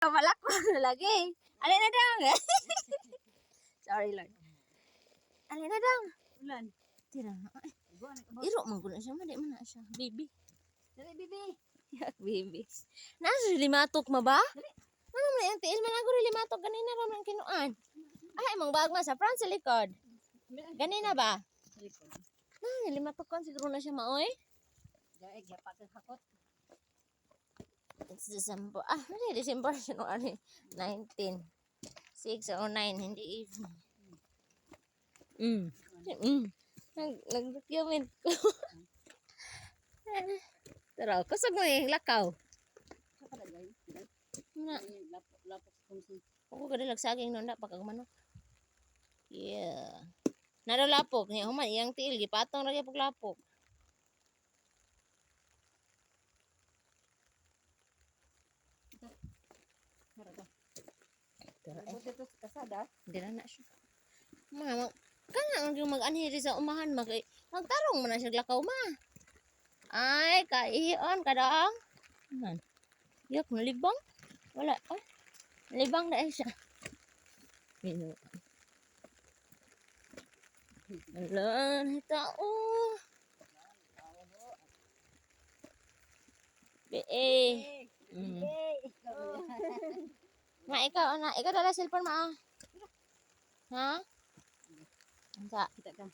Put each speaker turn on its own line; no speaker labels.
Wala ko na lagi. Alin na dang. Sorry, Lord. Alin na dang.
Ulan.
Tira. Iro man ko na siya. Madi man na siya. Baby.
Dali, bibi.
Yak, baby. Nasa limatok ma ba? Ano man yung tiil man ako limatok. Ganina raman kinuan. Ay, mang bag man sa front sa likod. Ganina ba? Limatok kan siguro na siya maoy.
Daig, yapak ang hakot.
It's December. Mali December siya no ano 19. 6 or 9, hindi evening. Nag-document ko. Tara, kusog mo yung lakaw.
Saka na, guys.
Na,
Lapok sa kumsin.
ako kada lagsaging nunda pagkag manok. Yeah. Naro lapok niya human iyang tiil gipatong ra gyud pag lapok. Tara,
Buti ito sa kasada.
dira na siya. Mga kana ang mag-anhi sa umahan magtarong man na siya lakaw ma. Ay, kaihion kadaang. Man. Yak malibang. Wala. Ay. Libang na siya. Mino. Ala, tao. Be. Mm. Ma, ikaw dala cellphone ma. Ha? Asa?
Kita ka.